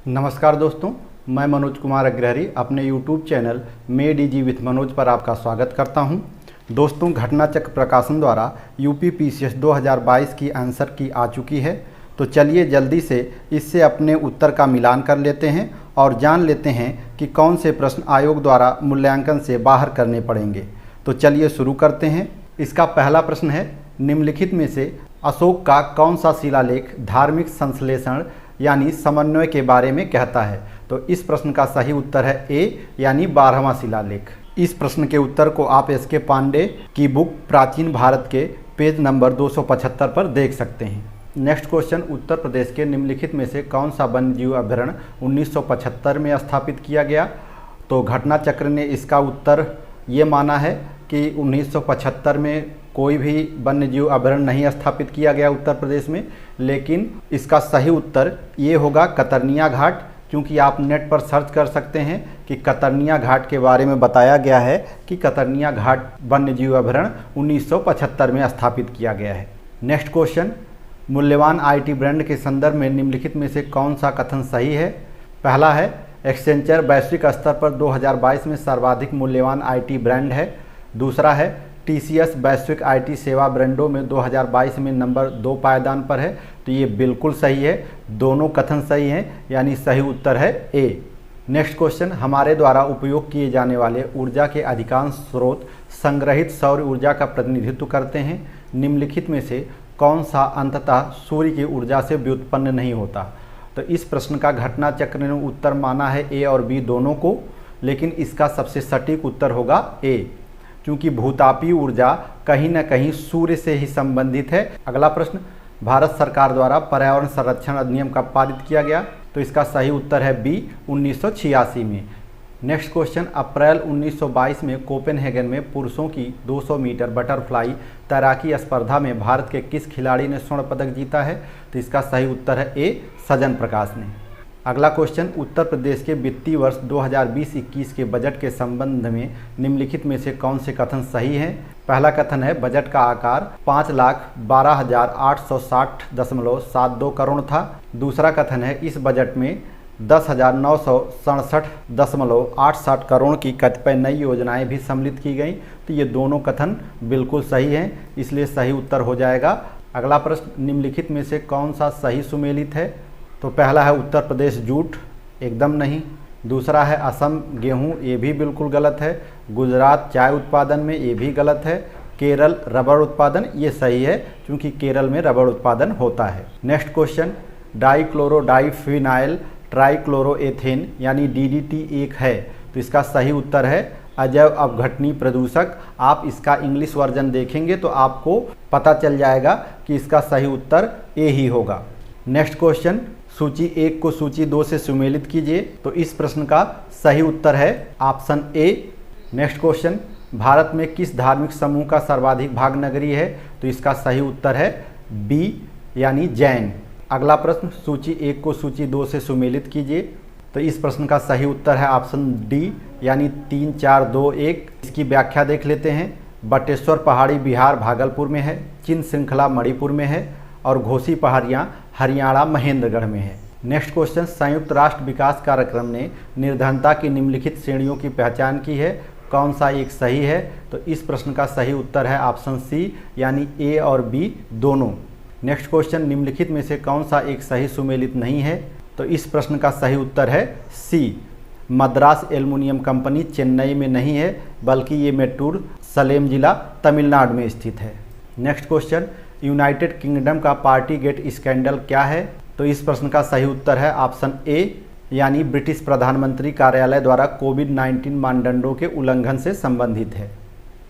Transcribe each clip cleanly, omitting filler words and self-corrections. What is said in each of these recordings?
नमस्कार दोस्तों, मैं मनोज कुमार अग्रहरी अपने YouTube channel made easy with Manoj पर आपका स्वागत करता हूं। दोस्तों, घटना चक्र प्रकाशन द्वारा यूपी पीसीएस 2022 की आंसर की आ चुकी है। तो चलिए जल्दी से इससे अपने उत्तर का मिलान कर लेते हैं और जान लेते हैं कि कौन से प्रश्न आयोग द्वारा मूल्यांकन से बाहर करने पड़ेंगे। तो चलिए शुरू करते हैं। इसका पहला प्रश्न है, निम्नलिखित में से अशोक का कौन सा शिलालेख धार्मिक संश्लेषण यानी समन्वय के बारे में कहता है। तो इस प्रश्न का सही उत्तर है ए यानी 12वां शिलालेख। इस प्रश्न के उत्तर को आप एस.के. पांडे की बुक प्राचीन भारत के पेज नंबर 275 पर देख सकते हैं। नेक्स्ट क्वेश्चन, उत्तर प्रदेश के निम्नलिखित में से कौन सा वन्यजीव अभयारण्य 1975 में स्थापित किया गया। तो घटना चक्र ने इसका उत्तर ये माना है कि 1975 में कोई भी वन्यजीव अभयारण्य नहीं स्थापित किया गया उत्तर प्रदेश में, लेकिन इसका सही उत्तर ये होगा कतरनिया घाट, क्योंकि आप नेट पर सर्च कर सकते हैं कि कतरनिया घाट के बारे में बताया गया है कि कतरनिया घाट वन्यजीव अभयारण्य 1975 में स्थापित किया गया है। नेक्स्ट क्वेश्चन, मूल्यवान आईटी ब्रांड के संदर्भ में निम्नलिखित में से कौन सा कथन सही है। पहला है, एक्सेंचर वैश्विक स्तर पर 2022 में सर्वाधिक मूल्यवान आईटी ब्रांड है। दूसरा है, टीसीएस वैश्विक आईटी सेवा ब्रांडों में 2022 में नंबर 2 पायदान पर है। तो ये बिल्कुल सही है, दोनों कथन सही हैं, यानी सही उत्तर है ए। नेक्स्ट क्वेश्चन, हमारे द्वारा उपयोग किए जाने वाले ऊर्जा के अधिकांश स्रोत संग्रहित सौर ऊर्जा का प्रतिनिधित्व करते हैं। निम्नलिखित में से कौन सा अंततः सूर्य की ऊर्जा से व्युत्पन्न नहीं होता। तो इस प्रश्न का घटना चक्र ने उत्तर माना है ए और बी दोनों को, लेकिन इसका सबसे सटीक उत्तर होगा ए, क्योंकि भूतापीय ऊर्जा कहीं न कहीं सूर्य से ही संबंधित है। अगला प्रश्न, भारत सरकार द्वारा पर्यावरण संरक्षण अधिनियम कब पारित किया गया। तो इसका सही उत्तर है बी, 1986 में। नेक्स्ट क्वेश्चन, अप्रैल 1922 में कोपेनहेगन में पुरुषों की 200 मीटर बटरफ्लाई तैराकी स्पर्धा में भारत के किस खिलाड़ी ने स्वर्ण पदक जीता है। तो इसका सही उत्तर है ए, सजन प्रकाश ने। अगला क्वेश्चन, उत्तर प्रदेश के वित्तीय वर्ष 2020-21 के बजट के संबंध में निम्नलिखित में से कौन से कथन सही हैं। पहला कथन है, बजट का आकार 5,12,860.72 करोड़ था। दूसरा कथन है, इस बजट में 10,967.68 करोड़ की कतिपय नई योजनाएं भी सम्मिलित की गई। तो ये दोनों कथन बिल्कुल सही हैं, इसलिए सही उत्तर हो जाएगा। अगला प्रश्न, निम्नलिखित में से कौन सा सही सुमेलित है। तो पहला है उत्तर प्रदेश जूट, एकदम नहीं। दूसरा है असम गेहूं, ये भी बिल्कुल गलत है। गुजरात चाय उत्पादन में, ये भी गलत है। केरल रबड़ उत्पादन, ये सही है क्योंकि केरल में रबड़ उत्पादन होता है। नेक्स्ट क्वेश्चन, डाइक्लोरोडाइफिनाइल ट्राइक्लोरोएथेन यानी डीडीटी एक है। तो इसका सही उत्तर है अजैव अपघटनीय प्रदूषक। आप इसका इंग्लिश वर्जन देखेंगे तो आपको पता चल जाएगा कि इसका सही उत्तर ए ही होगा। नेक्स्ट क्वेश्चन, सूची 1 को सूची 2 से सुमेलित कीजिए। तो इस प्रश्न का सही उत्तर है ऑप्शन ए। नेक्स्ट क्वेश्चन, भारत में किस धार्मिक समूह का सर्वाधिक भाग नगरीय है। तो इसका सही उत्तर है बी यानी जैन। अगला प्रश्न, सूची 1 को सूची 2 से सुमेलित कीजिए। तो इस प्रश्न का सही उत्तर है ऑप्शन डी यानी 3, 4, 2, 1। इसकी व्याख्या देख लेते हैं। बटेश्वर पहाड़ी बिहार भागलपुर में है, चिन श्रृंखला मणिपुर में है और घोसी पहाड़ियाँ हरियाणा महेंद्रगढ़ में है। नेक्स्ट क्वेश्चन, संयुक्त राष्ट्र विकास कार्यक्रम ने निर्धनता की निम्नलिखित श्रेणियों की पहचान की है, कौन सा एक सही है। तो इस प्रश्न का सही उत्तर है ऑप्शन सी यानी ए और बी दोनों। नेक्स्ट क्वेश्चन, निम्नलिखित में से कौन सा एक सही सुमेलित नहीं है। तो इस प्रश्न का सही उत्तर है सी, मद्रास एल्युमिनियम कंपनी चेन्नई में नहीं है, बल्कि ये मेट्टूर सलेम जिला तमिलनाडु में स्थित है। नेक्स्ट क्वेश्चन, यूनाइटेड किंगडम का पार्टी गेट स्कैंडल क्या है। तो इस प्रश्न का सही उत्तर है ऑप्शन ए यानी ब्रिटिश प्रधानमंत्री कार्यालय द्वारा कोविड-19 मानदंडों के उल्लंघन से संबंधित है।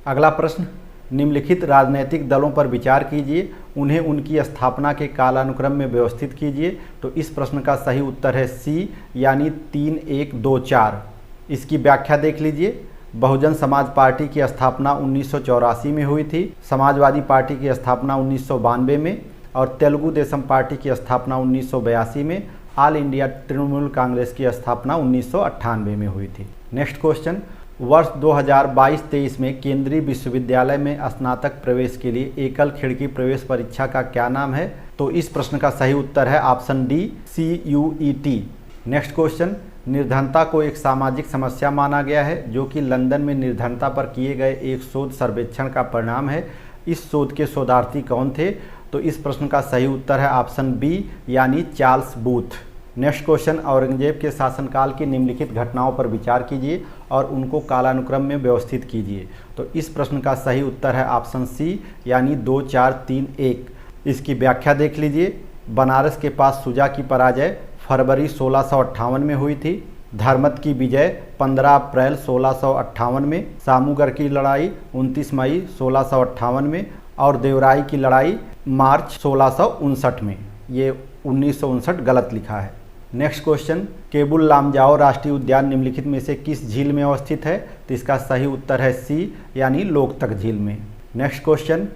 अगला प्रश्न, निम्नलिखित राजनीतिक दलों पर विचार कीजिए, उन्हें उनकी स्थापना के कालानुक्रम में व्यवस्थित कीजिए। तो इस प्रश्न का सही उत्तर है सी यानी 3, 1, 2, 4। इसकी व्याख्या देख लीजिए। बहुजन समाज पार्टी की स्थापना 1984 में हुई थी, समाजवादी पार्टी की स्थापना 1992 में और तेलुगु देशम पार्टी की स्थापना 1982 में। ऑल इंडिया तृणमूल कांग्रेस की स्थापना 1998 में हुई थी। नेक्स्ट क्वेश्चन, वर्ष 2022-23 में केंद्रीय विश्वविद्यालय में स्नातक प्रवेश के लिए एकल खिड़की प्रवेश परीक्षा का क्या नाम है। तो इस प्रश्न का सही उत्तर है option D CUET। Next question, निर्धनता को एक सामाजिक समस्या माना गया है जो कि लंदन में निर्धनता पर किए गए एक शोध सर्वेक्षण का परिणाम है। इस शोध के शोधार्थी कौन थे? तो इस प्रश्न का सही उत्तर है ऑप्शन बी यानी Charles booth. Next question, Aurangzeb के शासनकाल की निम्नलिखित घटनाओं पर विचार कीजिए और उनको कालानुक्रम में व्यवस्थित कीजिए। तो इस प्रश्न का सही उत्तर है ऑप्शन सी यानी 2 4 3 1। इसकी व्याख्या देख लीजिए। बनारस के पास शुजा की पराजय फरवरी 1658 में हुई थी। धर्मत की विजय 15 अप्रैल 1658 में। सामूगढ़ की लड़ाई 29 मई 1658 में और देवराई की लड़ाई मार्च 1659 में। ये 1959 गलत लिखा है। नेक्स्ट क्वेश्चन, केबुल लामजाओ राष्ट्रीय उद्यान निम्नलिखित में से किस झील में अवस्थित है? तो इसका सही उत्तर है सी यानी लोकतक झील में। नेक्स्ट क्वेश्चन,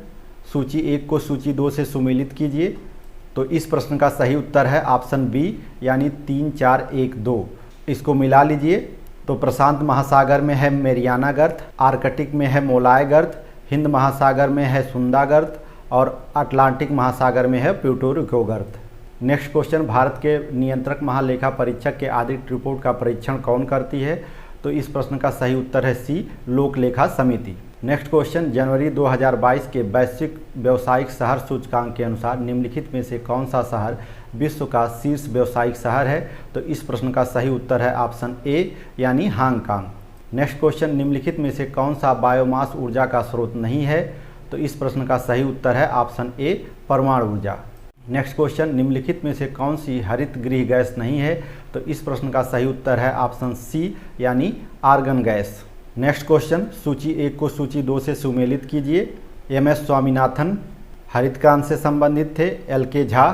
सूची 1 को सूची 2 से सुमेलित कीजिए। तो इस प्रश्न का सही उत्तर है ऑप्शन बी यानी 3 4 1 2। इसको मिला लीजिए। तो प्रशांत महासागर में है मेरियाना गर्त, आर्कटिक में है मोलाय गर्त, हिंद महासागर में है सुंदा गर्त और अटलांटिक महासागर में है प्यूर्टो रिको गर्त। नेक्स्ट क्वेश्चन, भारत के नियंत्रक महालेखा परीक्षक के ऑडिट रिपोर्ट का परीक्षण कौन करती है? तो इस प्रश्न का सही उत्तर है सी लोक लेखा समिति। नेक्स्ट क्वेश्चन, जनवरी 2022 के वैश्विक व्यावसायिक शहर सूचकांक के अनुसार निम्नलिखित में से कौन सा शहर विश्व का शीर्ष व्यावसायिक शहर है? तो इस प्रश्न का सही उत्तर है ऑप्शन ए यानी हांगकांग। नेक्स्ट क्वेश्चन, निम्नलिखित में से कौन सा बायोमास ऊर्जा का स्रोत नहीं है? तो इस प्रश्न का सही उत्तर है ऑप्शन ए परमाणु ऊर्जा। नेक्स्ट क्वेश्चन, निम्नलिखित में से कौन सी हरित गृह गैस नहीं है? तो इस प्रश्न का सही उत्तर है ऑप्शन सी यानी आर्गन गैस। नेक्स्ट क्वेश्चन, सूची 1 को सूची 2 से सुमेलित कीजिए। एम.एस. स्वामीनाथन हरित क्रांति से संबंधित थे, एल.के. झा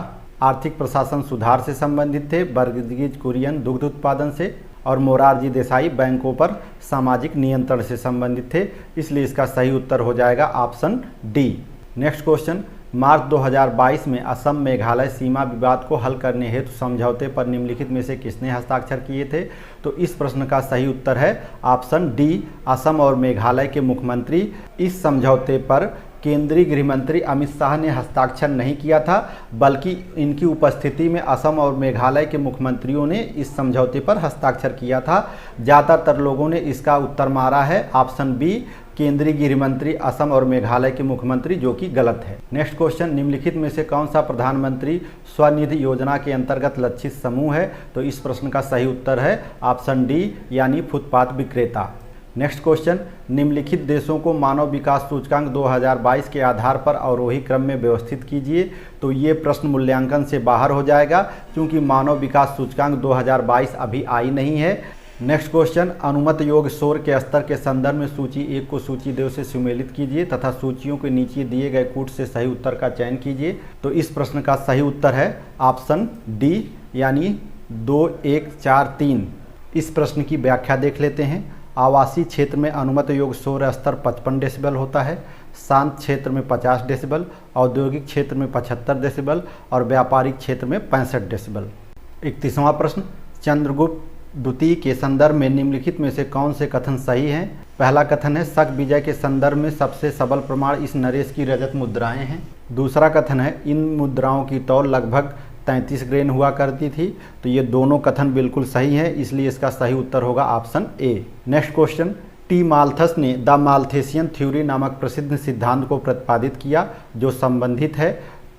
आर्थिक प्रशासन सुधार से संबंधित थे, वर्गीज कुरियन दुग्ध उत्पादन से और मोरारजी देसाई बैंकों पर सामाजिक नियंत्रण से संबंधित थे। इसलिए इसका सही उत्तर हो जाएगा ऑप्शन डी। नेक्स्ट क्वेश्चन, मार्च 2022 में असम मेघालय सीमा विवाद को हल करने हेतु समझौते पर निम्नलिखित में से किसने हस्ताक्षर किए थे? तो इस प्रश्न का सही उत्तर है ऑप्शन डी असम और मेघालय के मुख्यमंत्री। इस समझौते पर केंद्रीय गृह मंत्री अमित शाह ने हस्ताक्षर नहीं किया था, बल्कि इनकी उपस्थिति में असम और मेघालय के मुख्यमंत्रियों ने इस समझौते पर हस्ताक्षर किया था। ज़्यादातर लोगों ने इसका उत्तर मारा है ऑप्शन बी केंद्रीय गृह मंत्री असम और मेघालय के मुख्यमंत्री, जो कि गलत है। नेक्स्ट क्वेश्चन, निम्नलिखित में से कौन सा प्रधानमंत्री स्वनिधि योजना के अंतर्गत लक्षित समूह है? तो इस प्रश्न का सही उत्तर है ऑप्शन डी यानी फुटपाथ विक्रेता। नेक्स्ट क्वेश्चन, निम्नलिखित देशों को मानव विकास सूचकांक 2022 के आधार पर अवरोही क्रम में व्यवस्थित कीजिए। तो ये प्रश्न मूल्यांकन से बाहर हो जाएगा क्योंकि मानव विकास सूचकांक 2022 अभी आई नहीं है। नेक्स्ट क्वेश्चन, अनुमत योग्य शोर के स्तर के संदर्भ में सूची 1 को सूची 2 से सुमेलित कीजिए तथा सूचियों के नीचे दिए गए कूट से सही उत्तर का चयन कीजिए। तो इस प्रश्न का सही उत्तर है ऑप्शन डी यानी 2 1 4 3। इस प्रश्न की व्याख्या देख लेते हैं। आवासीय क्षेत्र में अनुमत योग्य शोर स्तर 55 डेसिबल होता है, शांत क्षेत्र में 50 डेसिबल, औद्योगिक क्षेत्र में 75 डेसिबल और व्यापारिक क्षेत्र में 65 डेसिबल। 31वां प्रश्न, चंद्रगुप्त द्वितीय के संदर्भ में निम्नलिखित में से कौन से कथन सही हैं? पहला कथन है शक विजय के संदर्भ में सबसे सबल प्रमाण इस नरेश की रजत मुद्राएं हैं। दूसरा कथन है इन मुद्राओं की तौल लगभग 33 ग्रेन हुआ करती थी। तो ये दोनों कथन बिल्कुल सही है, इसलिए इसका सही उत्तर होगा option A. Next question, T Malthus ने द माल्थेसियन थ्योरी नामक प्रसिद्ध सिद्धांत को प्रतिपादित किया जो संबंधित है।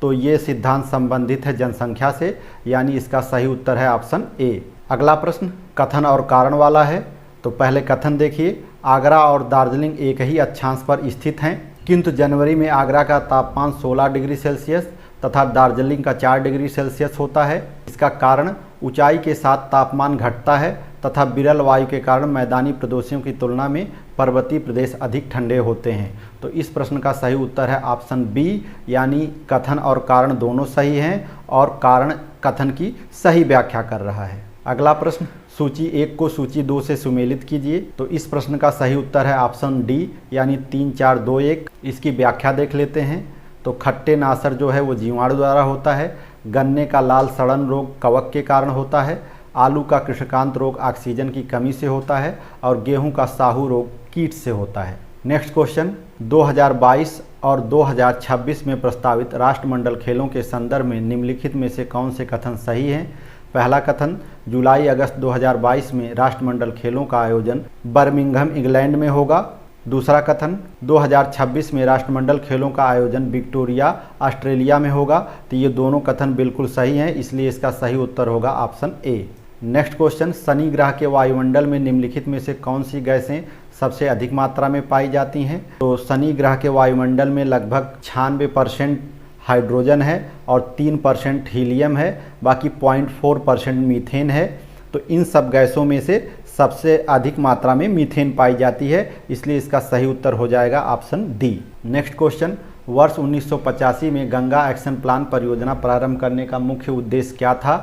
तो ये सिद्धांत संबंधित है जनसंख्या से, यानी इसका सही उत्तर है ऑप्शन ए। अगला प्रश्न कथन और कारण वाला है। तो पहले कथन देखिए, आगरा और दार्जिलिंग एक ही अक्षांश पर स्थित हैं, किंतु जनवरी में आगरा का तापमान 16 डिग्री सेल्सियस तथा दार्जिलिंग का 4 डिग्री सेल्सियस होता है। इसका कारण ऊंचाई के साथ तापमान घटता है तथा विरल वायु के कारण मैदानी प्रदेशों की तुलना में पर्वतीय प्रदेश अधिक ठंडे होते हैं। तो इस प्रश्न का सही उत्तर है ऑप्शन बी, यानी कथन और कारण दोनों सही हैं और कारण कथन की सही व्याख्या कर रहा है। अगला प्रश्न, सूची 1 को सूची 2 से सुमेलित कीजिए। तो इस प्रश्न का सही उत्तर है ऑप्शन डी, यानी 3 4 2 1। इसकी व्याख्या देख लेते हैं। तो खट्टे नासर जो है वो जीवाणु द्वारा होता है, गन्ने का लाल सड़न रोग कवक के कारण होता है, आलू का कृषकांत रोग ऑक्सीजन की कमी से होता है और गेहूं का साहू रोग कीट से होता है। नेक्स्ट क्वेश्चन, 2022 और 2026 में प्रस्तावित राष्ट्रमंडल खेलों के संदर्भ में निम्नलिखित में से कौन से कथन सही हैं? पहला कथन, जुलाई अगस्त 2022 में राष्ट्रमंडल खेलों का आयोजन बर्मिंघम इंग्लैंड में होगा। दूसरा कथन, 2026 में राष्ट्रमंडल खेलों का आयोजन विक्टोरिया ऑस्ट्रेलिया में होगा। तो ये दोनों कथन बिल्कुल सही हैं, इसलिए इसका सही उत्तर होगा option A. Next question, Shani ग्रह के वायुमंडल में निम्नलिखित में से कौन सी गैसें सबसे अधिक मात्रा में पाई जाती हैं? तो शनि ग्रह के वायुमंडल में लगभग 96% हाइड्रोजन है और 3% हीलियम है, बाकी 0.4% मीथेन है। तो इन सब गैसों में से सबसे अधिक मात्रा में मीथेन पाई जाती है, इसलिए इसका सही उत्तर हो जाएगा ऑप्शन डी। नेक्स्ट क्वेश्चन, वर्ष 1985 में गंगा एक्शन प्लान परियोजना प्रारंभ करने का मुख्य उद्देश्य क्या था?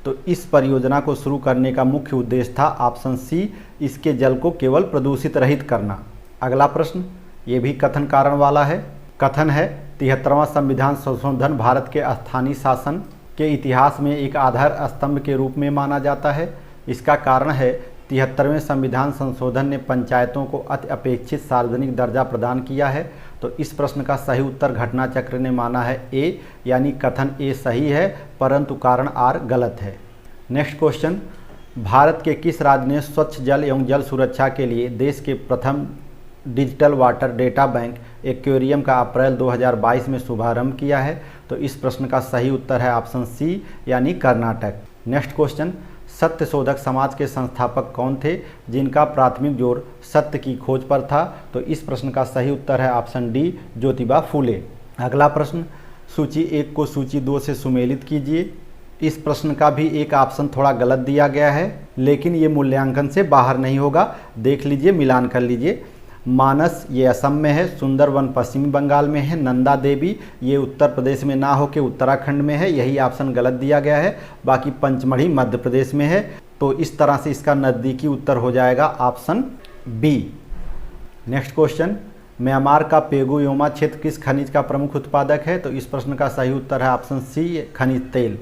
तो इस परियोजना को शुरू करने का मुख्य उद्देश्य था ऑप्शन सी, इसके जल को केवल प्रदूषित रहित करना। अगला प्रश्न, ये भी कथन कारण वाला है। कथन है, 73वां संविधान संशोधन भारत के स्थानीय शासन के इतिहास में एक आधार स्तंभ के रूप में माना जाता है। इसका कारण है 73वें संविधान संशोधन ने पंचायतों को अति अपेक्षित सार्वजनिक दर्जा प्रदान किया है। तो इस प्रश्न का सही उत्तर घटना चक्र ने माना है ए, यानी कथन ए सही है, परंतु कारण आर गलत है। नेक्स्ट क्वेश्चन, भारत के किस राज्य ने स्वच्छ जल एवं जल सुरक्षा के लिए देश के प्रथम digital water data bank aquarium का अप्रैल 2022 में शुभारंभ किया है? तो इस प्रश्न का सही उत्तर है ऑप्शन सी, यानी कर्नाटक। नेक्स्ट क्वेश्चन, सत्य शोधक समाज के संस्थापक कौन थे जिनका प्राथमिक जोर सत्य की खोज पर था? तो इस प्रश्न का सही उत्तर है ऑप्शन डी, ज्योतिबा फूले। अगला प्रश्न, सूची 1 को सूची 2 से सुमेलित कीजिए। इस प्रश्न का भी एक ऑप्शन थोड़ा गलत दिया गया है, लेकिन ये मूल्यांकन से बाहर नहीं होगा। देख लीजिए, मिलान कर लीजिए। मानस ये असम में है, सुंदरवन पश्चिमी बंगाल में है, नंदा देवी ये उत्तर प्रदेश में ना होकर उत्तराखंड में है, यही ऑप्शन गलत दिया गया है। बाकी पंचमढ़ी मध्य प्रदेश में है। तो इस तरह से इसका नज़दीकी उत्तर हो जाएगा option B. Next question, Myanmar का पेगोयोमा क्षेत्र किस खनिज का प्रमुख उत्पादक है? तो इस प्रश्न का सही उत्तर है ऑप्शन सी, खनिज तेल।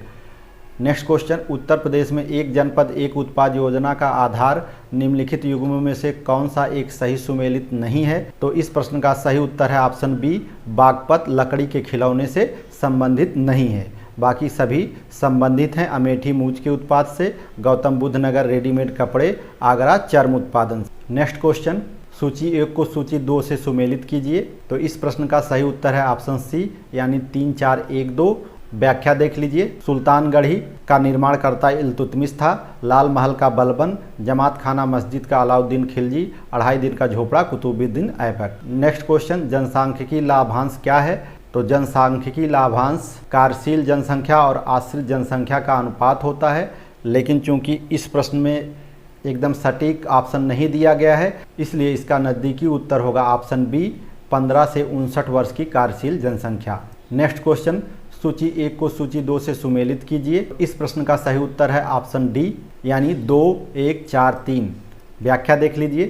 नेक्स्ट क्वेश्चन, उत्तर प्रदेश में एक जनपद एक उत्पाद योजना का आधार निम्नलिखित युग्मों में से कौन सा एक सही सुमेलित नहीं है? तो इस प्रश्न का सही उत्तर है ऑप्शन बी, बागपत लकड़ी के खिलौने से संबंधित नहीं है। बाकी सभी संबंधित हैं अमेठी मूंछ के उत्पाद से, गौतम बुद्ध नगर रेडीमेड कपड़े, आगरा चर्म उत्पादन। नेक्स्ट क्वेश्चन, सूची 1 को सूची 2 से सुमेलित कीजिए। तो इस प्रश्न का सही उत्तर है ऑप्शन सी, यानी 3, 4, 1, 2। व्याख्या देख लीजिए। सुल्तानगढ़ी का निर्माणकर्ता इल्तुतमिश था, लाल महल का बलबन, जमात खाना मस्जिद का अलाउद्दीन खिलजी, 2.5 दिन का झोपड़ा कुतुबुद्दीन ऐबक। नेक्स्ट क्वेश्चन, जनसांख्यिकी लाभांश क्या है? तो जनसांख्यिकी लाभांश कार्यशील जनसंख्या और आश्रित जनसंख्या का अनुपात होता है, लेकिन चूंकि इस प्रश्न में एकदम सटीक ऑप्शन नहीं दिया गया है, इसलिए इसका नज़दीकी उत्तर होगा ऑप्शन बी, 15 से 59 वर्ष की कार्यशील जनसंख्या। नेक्स्ट क्वेश्चन, सूची 1 को सूची 2 से सुमेलित कीजिए। इस प्रश्न का सही उत्तर है ऑप्शन डी, यानी 2, 1, 4, 3। व्याख्या देख लीजिए।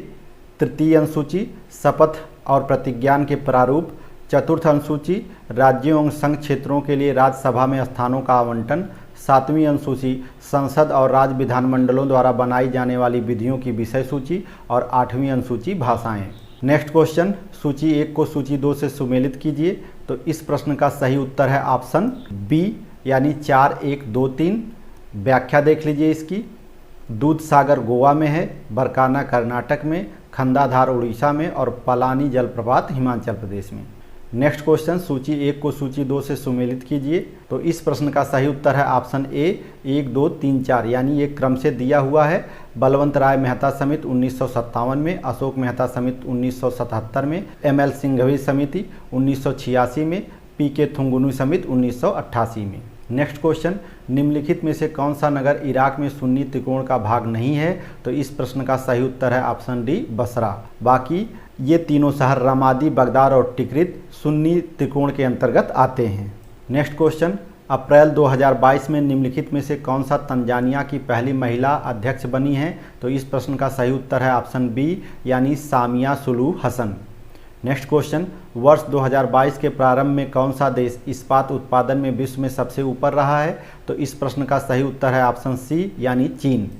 तृतीय अनुसूची शपथ और प्रतिज्ञान के प्रारूप। चतुर्थ अनुसूची राज्यों एवं संघ क्षेत्रों के लिए राज्यसभा में स्थानों का आवंटन। 7वीं अनुसूची संसद और राज्य विधानमंडलों द्वारा बनाई जाने वाली विधियों की विषय सूची। और 8वीं अनुसूची भाषाएं। नेक्स्ट क्वेश्चन, सूची 1 को सूची 2 से सुमेलित कीजिए। तो इस प्रश्न का सही उत्तर है ऑप्शन बी, यानी 4, 1, 2, 3। व्याख्या देख लीजिए इसकी। दूध सागर गोवा में है, बरकाना कर्नाटक में, खंडाधार उड़ीसा में और पलानी जलप्रपात हिमाचल प्रदेश में। नेक्स्ट क्वेश्चन, सूची 1 को सूची 2 से सुमेलित कीजिए। तो इस प्रश्न का सही उत्तर है ऑप्शन ए, 1, 2, 3, 4, यानी ये क्रम से दिया हुआ है। बलवंत राय मेहता समिति 1957 में, अशोक मेहता समिति 1977 में, ML सिंघवी समिति 1986 में, PK थुंगुनी समिति 1988 में। नेक्स्ट क्वेश्चन, निम्नलिखित में से कौन सा नगर इराक में सुन्नी त्रिकोण का भाग नहीं है? तो इस प्रश्न का सही उत्तर है ऑप्शन डी, बसरा। बाकी ये तीनों शहर रमादी, बगदाद और टिक्रित सुन्नी त्रिकोण के अंतर्गत आते हैं। नेक्स्ट क्वेश्चन, अप्रैल 2022 में निम्नलिखित में से कौन सा तंजानिया की पहली महिला अध्यक्ष बनी है? तो इस प्रश्न का सही उत्तर है ऑप्शन बी, यानी सामिया सुलू हसन। नेक्स्ट क्वेश्चन, वर्ष 2022 के प्रारंभ में कौन सा देश इस्पात उत्पादन में विश्व में सबसे ऊपर रहा है? तो इस प्रश्न का सही उत्तर है ऑप्शन सी, यानी चीन।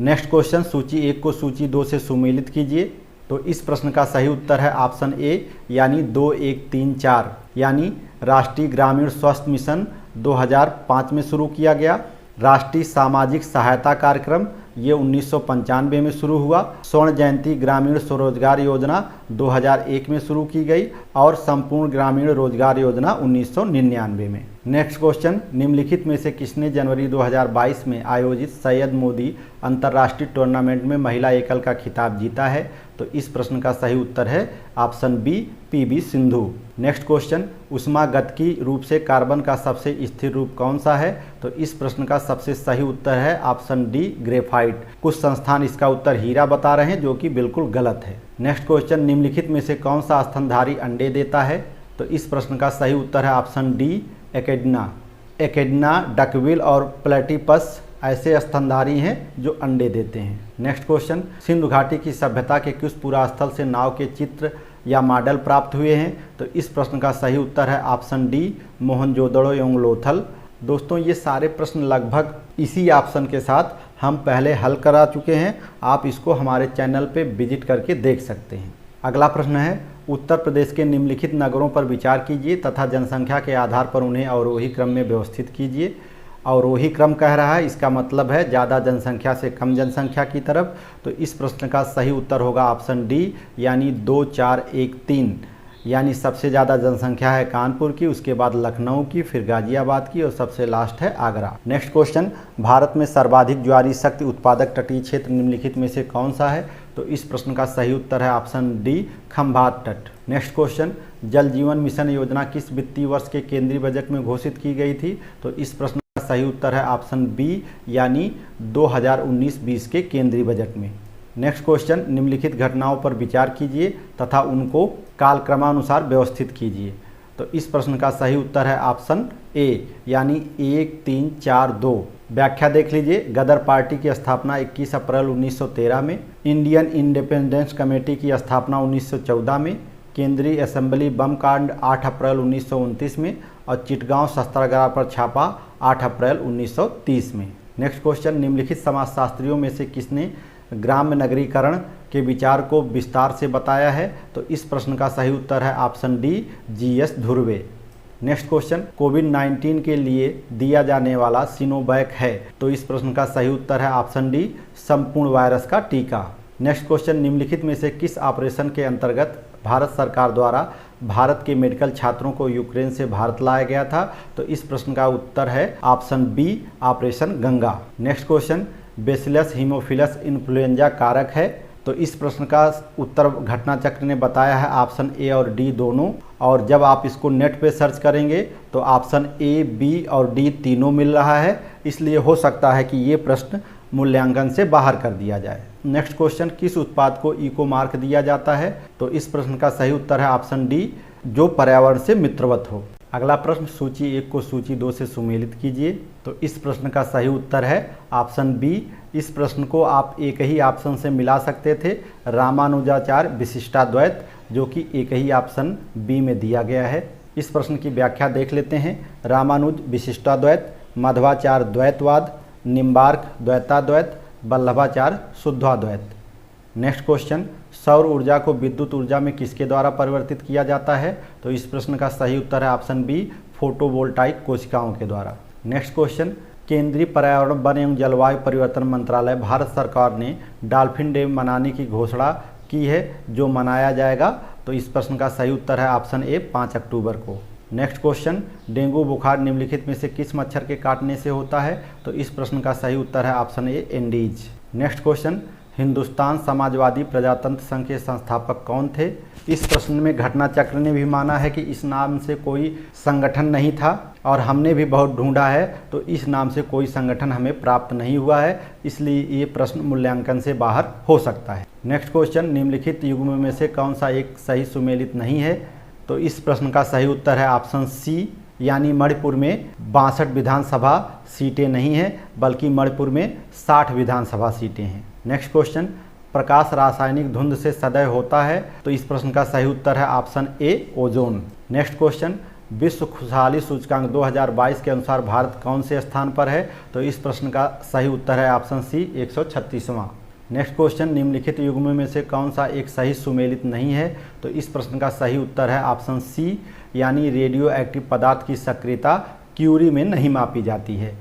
नेक्स्ट क्वेश्चन, सूची 1 को सूची 2 से सुमेलित कीजिए। तो इस प्रश्न का सही उत्तर है ऑप्शन ए, यानी 2, 1, 3, 4, यानी राष्ट्रीय ग्रामीण स्वास्थ्य मिशन 2005 में शुरू किया गया। राष्ट्रीय सामाजिक सहायता कार्यक्रम ये 1995 में शुरू हुआ। स्वर्ण जयंती ग्रामीण स्वरोजगार योजना 2001 में शुरू की गई और संपूर्ण ग्रामीण रोजगार योजना 1999 में। नेक्स्ट क्वेश्चन, निम्नलिखित में से किसने जनवरी 2022 में आयोजित सैयद मोदी अंतर्राष्ट्रीय टूर्नामेंट में महिला एकल का खिताब जीता है? तो इस प्रश्न का सही उत्तर है option B, PV Sindhu. Next question, ऊष्मागतिकी रूप से कार्बन का सबसे स्थिर रूप कौन सा है? तो इस प्रश्न का सबसे सही उत्तर है ऑप्शन डी, ग्रेफाइट। कुछ संस्थान इसका उत्तर हीरा बता रहे हैं, जो कि बिल्कुल गलत है। नेक्स्ट क्वेश्चन, निम्नलिखित में से कौन सा स्तनधारी अंडे देता है? तो इस प्रश्न का सही उत्तर है ऑप्शन डी, एकेडिना। एकेडिना, डकविल और प्लेटिपस ऐसे स्तनधारी हैं जो अंडे देते हैं। नेक्स्ट क्वेश्चन, सिंधु घाटी की सभ्यता के किस पुरास्थल से नाव के चित्र या मॉडल प्राप्त हुए हैं? तो इस प्रश्न का सही उत्तर है ऑप्शन डी, मोहनजोदड़ो एवं लोथल। दोस्तों, ये सारे प्रश्न लगभग इसी ऑप्शन के साथ हम पहले हल करा चुके हैं। आप इसको हमारे चैनल पे विजिट करके देख सकते हैं। अगला प्रश्न है, उत्तर प्रदेश के निम्नलिखित नगरों पर विचार कीजिए तथा जनसंख्या के आधार पर उन्हें अवरोही क्रम में व्यवस्थित कीजिए। अवरोही क्रम कह रहा है, इसका मतलब है ज़्यादा जनसंख्या से कम जनसंख्या की तरफ। तो इस प्रश्न का सही उत्तर होगा ऑप्शन डी, यानी 2, 4, 1, 3। यानी सबसे ज़्यादा जनसंख्या है कानपुर की, उसके बाद लखनऊ की, फिर गाजियाबाद की और सबसे लास्ट है आगरा। नेक्स्ट क्वेश्चन, भारत में सर्वाधिक ज्वारी शक्ति उत्पादक तटीय क्षेत्र निम्नलिखित में से कौन सा है? तो इस प्रश्न का सही उत्तर है ऑप्शन डी, खंभात तट। नेक्स्ट क्वेश्चन, जल जीवन मिशन योजना किस वित्तीय वर्ष के केंद्रीय बजट में घोषित की गई थी? तो इस प्रश्न का सही उत्तर है ऑप्शन बी, यानी 2019-20 के केंद्रीय बजट में। नेक्स्ट क्वेश्चन, निम्नलिखित घटनाओं पर विचार कीजिए तथा उनको कालक्रमानुसार व्यवस्थित कीजिए। तो इस प्रश्न का सही उत्तर है ऑप्शन ए, यानी 1, 3, 4, 2। व्याख्या देख लीजिए। गदर पार्टी की स्थापना 21 अप्रैल 1913 में, इंडियन इंडिपेंडेंस कमेटी की स्थापना 1914 में, केंद्रीय असेंबली बम कांड 8 अप्रैल 1929 में और चिटगांव शस्त्रागार पर छापा 8 अप्रैल 1930 में। नेक्स्ट क्वेश्चन, निम्नलिखित समाजशास्त्रियों में से किसने ग्राम्य नगरीकरण के विचार को विस्तार से बताया है? तो इस प्रश्न का सही उत्तर है option D, G S Dhurve. Next question, कोविड-19 के लिए दिया जाने वाला सिनोवैक है? तो इस प्रश्न का सही उत्तर है ऑप्शन डी, संपूर्ण वायरस का टीका। नेक्स्ट क्वेश्चन, निम्नलिखित में से किस ऑपरेशन के अंतर्गत भारत सरकार द्वारा भारत के मेडिकल छात्रों को यूक्रेन से भारत लाया गया था? तो इस प्रश्न का उत्तर है option B, operation Ganga. Next question, bacillus haemophilus influenza कारक है? तो इस प्रश्न का उत्तर घटना चक्र ने बताया है ऑप्शन ए और डी दोनों। और जब आप इसको नेट पे सर्च करेंगे तो ऑप्शन ए, बी और डी तीनों मिल रहा है, इसलिए हो सकता है कि ये प्रश्न मूल्यांकन से बाहर कर दिया जाए। नेक्स्ट क्वेश्चन, किस उत्पाद को इको मार्क दिया जाता है? तो इस प्रश्न का सही उत्तर है ऑप्शन डी, जो पर्यावरण से मित्रवत हो। अगला प्रश्न, सूची 1 को सूची 2 से सुमेलित कीजिए। तो इस प्रश्न का सही उत्तर है ऑप्शन बी। इस प्रश्न को आप एक ही ऑप्शन से मिला सकते थे, रामानुजाचार्य विशिष्टाद्वैत, जो कि एक ही ऑप्शन बी में दिया गया है। इस प्रश्न की व्याख्या देख लेते हैं। रामानुज विशिष्टाद्वैत, माधवाचार्य द्वैतवाद, निम्बार्क द्वैताद्वैत, वल्लभाचार्य शुद्धाद्वैत। नेक्स्ट क्वेश्चन, सौर ऊर्जा को विद्युत ऊर्जा में किसके द्वारा परिवर्तित किया जाता है? तो इस प्रश्न का सही उत्तर है ऑप्शन बी, फोटोवोल्टाइक कोशिकाओं के द्वारा। नेक्स्ट क्वेश्चन, केंद्रीय पर्यावरण, वन एवं जलवायु परिवर्तन मंत्रालय भारत सरकार ने डॉल्फिन डे मनाने की घोषणा की है, जो मनाया जाएगा। तो इस प्रश्न का सही उत्तर है ऑप्शन ए, 5 अक्टूबर को। नेक्स्ट क्वेश्चन, डेंगू बुखार निम्नलिखित में से किस मच्छर के काटने से होता है? तो इस प्रश्न का सही उत्तर है ऑप्शन ए, Andes. Next question, Hindustan Samajwadi प्रजातंत्र संघ के संस्थापक कौन थे? इस प्रश्न में घटना चक्र ने भी माना है कि इस नाम से कोई संगठन नहीं था और हमने भी बहुत ढूंढा है, तो इस नाम से कोई संगठन हमें प्राप्त नहीं हुआ है, इसलिए ये प्रश्न मूल्यांकन से बाहर हो सकता है। नेक्स्ट क्वेश्चन, निम्नलिखित युग्म में से कौन सा एक सही सुमेलित नहीं है? तो इस प्रश्न का सही उत्तर है ऑप्शन सी, यानी मणिपुर में 62 विधानसभा सीटें नहीं हैं, बल्कि मणिपुर में 60 विधानसभा सीटें हैं। नेक्स्ट क्वेश्चन, प्रकाश रासायनिक धुंध से सदैव होता है? तो इस प्रश्न का सही उत्तर है ऑप्शन ए, ओजोन। नेक्स्ट क्वेश्चन, विश्व खुशहाली सूचकांक 2022 के अनुसार भारत कौन से स्थान पर है? तो इस प्रश्न का सही उत्तर है ऑप्शन सी, 136वां। नेक्स्ट क्वेश्चन, निम्नलिखित युग्म में से कौन सा एक सही सुमेलित नहीं है? तो इस प्रश्न का सही उत्तर है ऑप्शन सी, यानी रेडियो एक्टिव पदार्थ की सक्रियता क्यूरी में नहीं मापी जाती है।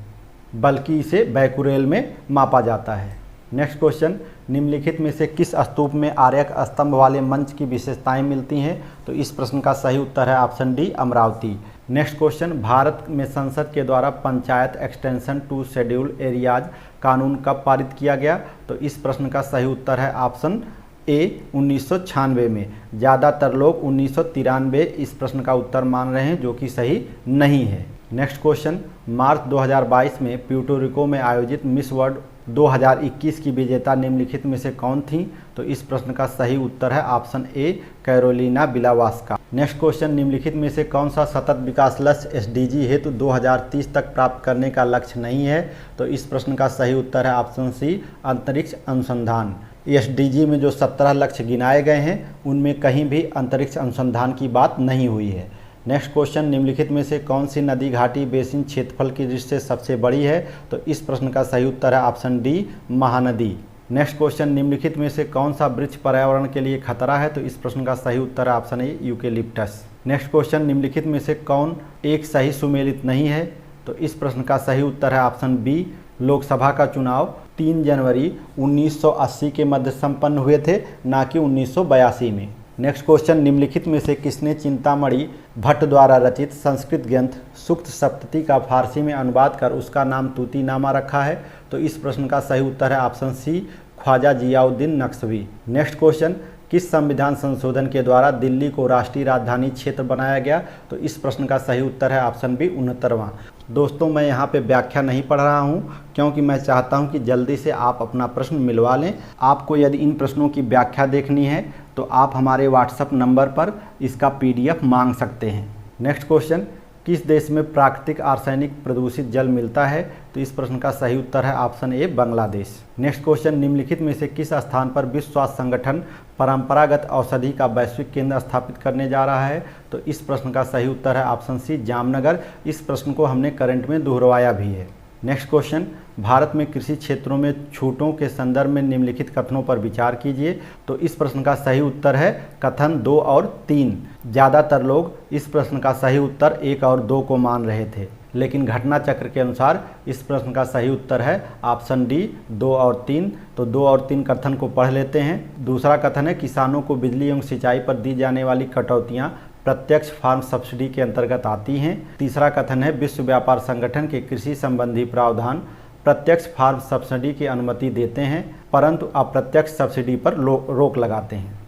बल्कि इसे बैकुरेल में मापा जाता है। नेक्स्ट क्वेश्चन, निम्नलिखित में से किस स्तूप में आर्यक स्तंभ वाले मंच की विशेषताएं मिलती हैं? तो इस प्रश्न का सही उत्तर है option D, Amaravati. Next question, Bharat में संसद के द्वारा panchayat extension to schedule areas कानून कब पारित किया गया? तो इस प्रश्न का सही उत्तर है ऑप्शन ए, 1996 में। ज़्यादातर लोग 1993 इस प्रश्न का उत्तर मान रहे हैं, जो कि सही नहीं है। नेक्स्ट क्वेश्चन, मार्च 2022 में प्यूर्टो में आयोजित मिस वर्ल्ड 2021 की विजेता निम्नलिखित में से कौन थी? तो इस प्रश्न का सही उत्तर है option A, Karolina Bielawska. Next question, निम्नलिखित में से कौन सा सतत विकास लक्ष्य एसडीजी हेतु 2030 तक प्राप्त करने का लक्ष्य नहीं है? तो इस प्रश्न का सही उत्तर है ऑप्शन सी, अंतरिक्ष अनुसंधान। एसडीजी में जो 17 लक्ष्य गिनाए गए हैं उनमें कहीं भी अंतरिक्ष अनुसंधान की बात नहीं हुई है। नेक्स्ट क्वेश्चन, निम्नलिखित में से कौन सी नदी घाटी बेसिन क्षेत्रफल की दृष्टि से सबसे बड़ी है? तो इस प्रश्न का सही उत्तर है option D, Mahanadi. Next question, निम्नलिखित में से कौन सा वृक्ष पर्यावरण के लिए खतरा है? तो इस प्रश्न का सही उत्तर है ऑप्शन ए, यूकेलिप्टस। नेक्स्ट क्वेश्चन, निम्नलिखित में से कौन एक सही सुमेलित नहीं है? तो इस प्रश्न का सही उत्तर है ऑप्शन बी, लोकसभा का चुनाव 3 जनवरी 1980 के मध्य संपन्न हुए थे, ना कि 1982 में। नेक्स्ट क्वेश्चन, निम्नलिखित में से किसने चिंतामणि भट्ट द्वारा रचित संस्कृत ग्रंथ सूक्त सप्तती का फारसी में अनुवाद कर उसका नाम तूतीनामा रखा है? तो इस प्रश्न का सही उत्तर है option C, Khwaja Ziauddin Naqshvi. Next question, किस संविधान संशोधन के द्वारा दिल्ली को राष्ट्रीय राजधानी क्षेत्र बनाया गया? तो इस प्रश्न का सही उत्तर है ऑप्शन बी, 69वां। दोस्तों, मैं यहाँ पे व्याख्या नहीं पढ़ रहा हूँ क्योंकि मैं चाहता हूँ कि जल्दी से आप अपना प्रश्न मिलवा लें। आपको यदि इन प्रश्नों की व्याख्या देखनी है तो आप हमारे व्हाट्सएप नंबर पर इसका PDF मांग सकते हैं। नेक्स्ट क्वेश्चन, किस देश में प्राकृतिक आर्सेनिक प्रदूषित जल मिलता है? तो इस प्रश्न का सही उत्तर है ऑप्शन ए, बांग्लादेश। नेक्स्ट क्वेश्चन, निम्नलिखित में से किस स्थान पर विश्व स्वास्थ्य संगठन परंपरागत औषधि का वैश्विक केंद्र स्थापित करने जा रहा है? तो इस प्रश्न का सही उत्तर है ऑप्शन सी, जामनगर। इस प्रश्न को हमने करंट में दोहराया भी है। नेक्स्ट क्वेश्चन, भारत में कृषि क्षेत्रों में छूटों के संदर्भ में निम्नलिखित कथनों पर विचार कीजिए। तो इस प्रश्न का सही उत्तर है कथन 2 और 3। ज़्यादातर लोग इस प्रश्न का सही उत्तर 1 और 2 को मान रहे थे, लेकिन घटना चक्र के अनुसार इस प्रश्न का सही उत्तर है ऑप्शन डी, 2 और 3। तो 2 और 3 कथन को पढ़ लेते हैं। दूसरा कथन है, किसानों को बिजली एवं सिंचाई पर दी जाने वाली कटौतियाँ प्रत्यक्ष फार्म सब्सिडी के अंतर्गत आती हैं। तीसरा कथन है, विश्व व्यापार संगठन के कृषि संबंधी प्रावधान प्रत्यक्ष फार्म सब्सिडी की अनुमति देते हैं, परंतु अप्रत्यक्ष सब्सिडी पर रोक लगाते हैं।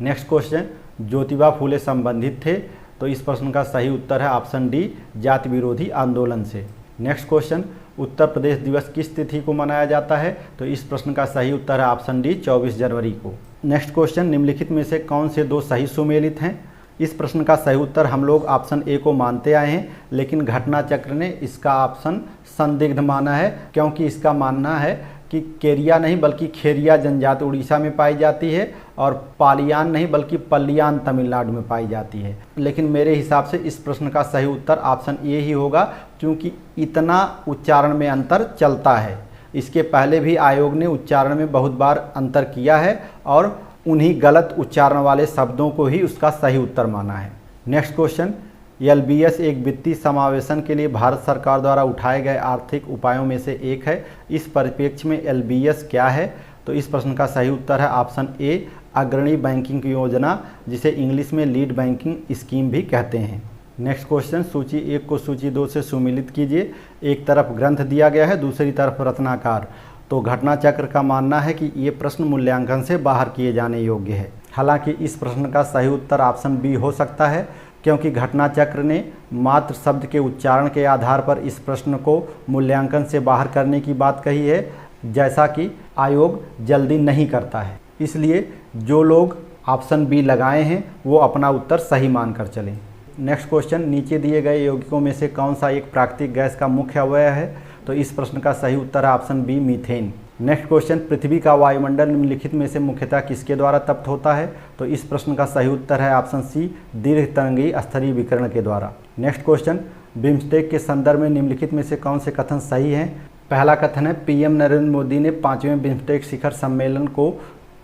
नेक्स्ट क्वेश्चन, ज्योतिबा फूले संबंधित थे? तो इस प्रश्न का सही उत्तर है ऑप्शन डी, जाति विरोधी आंदोलन से। नेक्स्ट क्वेश्चन, उत्तर प्रदेश दिवस किस तिथि को मनाया जाता है? तो इस प्रश्न का सही उत्तर है ऑप्शन डी, 24 जनवरी को। नेक्स्ट क्वेश्चन, निम्नलिखित में से कौन से 2 सही सुमेलित हैं? इस प्रश्न का सही उत्तर हम लोग ऑप्शन ए को मानते आए हैं, लेकिन घटना चक्र ने इसका ऑप्शन संदिग्ध माना है, क्योंकि इसका मानना है कि केरिया नहीं बल्कि खेरिया जनजाति उड़ीसा में पाई जाती है और पालियान नहीं बल्कि पल्लियान तमिलनाडु में पाई जाती है। लेकिन मेरे हिसाब से इस प्रश्न का सही उत्तर ऑप्शन ए ही होगा, क्योंकि इतना उच्चारण में अंतर चलता है। इसके पहले भी आयोग ने उच्चारण में बहुत बार अंतर किया है और उन्हीं गलत उच्चारण वाले शब्दों को ही उसका सही उत्तर माना है। नेक्स्ट क्वेश्चन, LBS एक वित्तीय समावेशन के लिए भारत सरकार द्वारा उठाए गए आर्थिक उपायों में से एक है। इस परिप्रेक्ष्य में LBS क्या है? तो इस प्रश्न का सही उत्तर है ऑप्शन ए, अग्रणी बैंकिंग योजना, जिसे इंग्लिश में लीड बैंकिंग स्कीम भी कहते हैं। नेक्स्ट क्वेश्चन, सूची 1 को सूची 2 से सुमिलित कीजिए। एक तरफ ग्रंथ दिया गया है, दूसरी तरफ रत्नाकार। तो घटना चक्र का मानना है कि ये प्रश्न मूल्यांकन से बाहर किए जाने योग्य है। हालांकि इस प्रश्न का सही उत्तर ऑप्शन बी हो सकता है, क्योंकि घटना चक्र ने मात्र शब्द के उच्चारण के आधार पर इस प्रश्न को मूल्यांकन से बाहर करने की बात कही है, जैसा कि आयोग जल्दी नहीं करता है। इसलिए जो लोग ऑप्शन बी लगाए हैं वो अपना उत्तर सही मानकर चलें। नेक्स्ट क्वेश्चन, नीचे दिए गए यौगिकों में से कौन सा एक प्राकृतिक गैस का मुख्य अवयव है? तो इस प्रश्न का सही उत्तर है option B, methane. Next question, पृथ्वी का वायुमंडल निम्नलिखित में से मुख्यतः किसके द्वारा तप्त होता है? तो इस प्रश्न का सही उत्तर है ऑप्शन सी, दीर्घ तरंगी स्तरीय विकिरण के द्वारा। नेक्स्ट क्वेश्चन, बिम्स्टेक के संदर्भ में निम्नलिखित में से कौन से कथन सही हैं? पहला कथन है, PM नरेंद्र मोदी ने 5वें बिम्स्टेक शिखर सम्मेलन को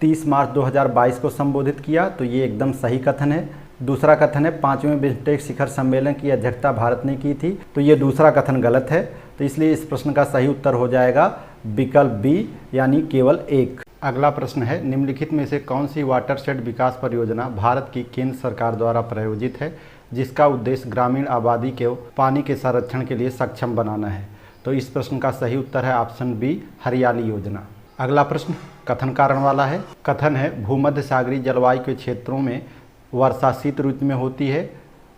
30 मार्च 2022 को संबोधित किया। तो ये एकदम सही कथन है। दूसरा कथन है, 5वें बिम्स्टेक शिखर सम्मेलन की अध्यक्षता भारत ने की थी। तो ये दूसरा कथन गलत है। तो इसलिए इस प्रश्न का सही उत्तर हो जाएगा विकल्प बी यानी केवल एक। अगला प्रश्न है, निम्नलिखित में से कौन सी वाटरशेड विकास परियोजना भारत की केंद्र सरकार द्वारा प्रायोजित है जिसका उद्देश्य ग्रामीण आबादी को पानी के संरक्षण के लिए सक्षम बनाना है? तो इस प्रश्न का सही उत्तर है ऑप्शन बी हरियाली योजना। अगला प्रश्न कथन कारण वाला है। कथन है, भूमध्य सागरीय जलवायु के क्षेत्रों में वर्षा शीत ऋतु में होती है।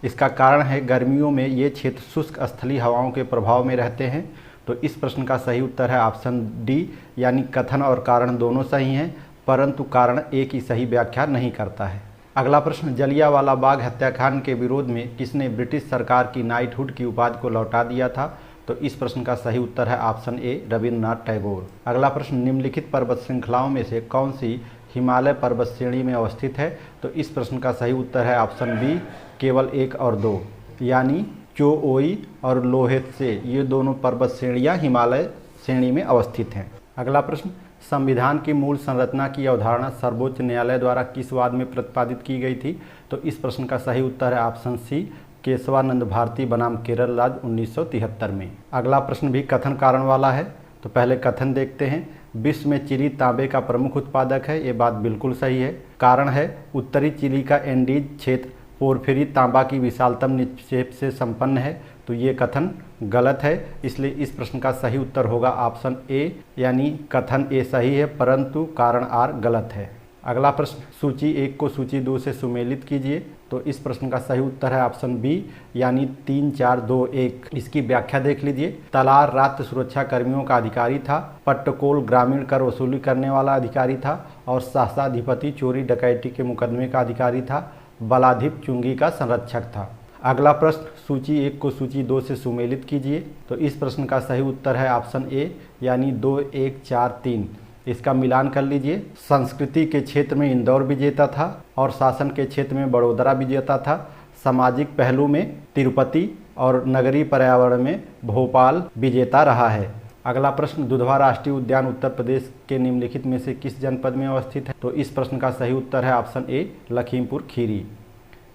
इसका कारण है गर्मियों में ये क्षेत्र शुष्क स्थलीय हवाओं के प्रभाव में रहते हैं। तो इस प्रश्न का सही उत्तर है ऑप्शन डी यानी कथन और कारण दोनों सही हैं, परंतु कारण एक ही सही व्याख्या नहीं करता है। अगला प्रश्न, जलियांवाला बाग हत्याकांड के विरोध में किसने ब्रिटिश सरकार की नाइटहुड की उपाधि को लौटा दिया था? तो इस प्रश्न का सही उत्तर है ऑप्शन ए रविन्द्रनाथ टैगोर। अगला प्रश्न, निम्नलिखित पर्वत श्रृंखलाओं में से कौन सी हिमालय पर्वत श्रेणी में अवस्थित है? तो इस प्रश्न का सही उत्तर है ऑप्शन बी केवल 1 और 2 यानी चोओई और लोहेत्से, ये दोनों पर्वत श्रेणियाँ हिमालय श्रेणी में अवस्थित हैं। अगला प्रश्न, संविधान की मूल संरचना की अवधारणा सर्वोच्च न्यायालय द्वारा किस वाद में प्रतिपादित की गई थी? तो इस प्रश्न का सही उत्तर है ऑप्शन सी केशवानंद भारती बनाम केरल राज्य 1973 में। अगला प्रश्न भी कथन कारण वाला है। तो पहले कथन देखते हैं। विश्व में चिली तांबे का प्रमुख उत्पादक है, ये बात बिल्कुल सही है। कारण है, उत्तरी चिली का एंडीज क्षेत्र पोर्फिरी तांबा की विशालतम निक्षेप से संपन्न है। तो ये कथन गलत है, इसलिए इस प्रश्न का सही उत्तर होगा ऑप्शन ए यानी कथन ए सही है परंतु कारण आर गलत है। अगला प्रश्न, सूची 1 को सूची 2 से सुमेलित कीजिए। तो इस प्रश्न का सही उत्तर है ऑप्शन बी यानी 3, 4, 2, 1। इसकी व्याख्या देख लीजिए। तलार राष्ट्र सुरक्षा कर्मियों का अधिकारी था, पट्टकोल ग्रामीण कर वसूली करने वाला अधिकारी था और सहस्राधिपति चोरी डकैती के मुकदमे का अधिकारी था, बलाधिप चुंगी का संरक्षक था। अगला प्रश्न, सूची 1 को सूची 2 से सुमेलित कीजिए। तो इस प्रश्न का सही उत्तर है ऑप्शन ए यानी 2, 1, 4, 3। इसका मिलान कर लीजिए। संस्कृति के क्षेत्र में इंदौर विजेता था और शासन के क्षेत्र में बड़ोदरा विजेता था। सामाजिक पहलू में तिरुपति और नगरीय पर्यावरण में भोपाल विजेता रहा है। अगला प्रश्न, दुधवा राष्ट्रीय उद्यान उत्तर प्रदेश के निम्नलिखित में से किस जनपद में अवस्थित है? तो इस प्रश्न का सही उत्तर है ऑप्शन ए लखीमपुर खीरी।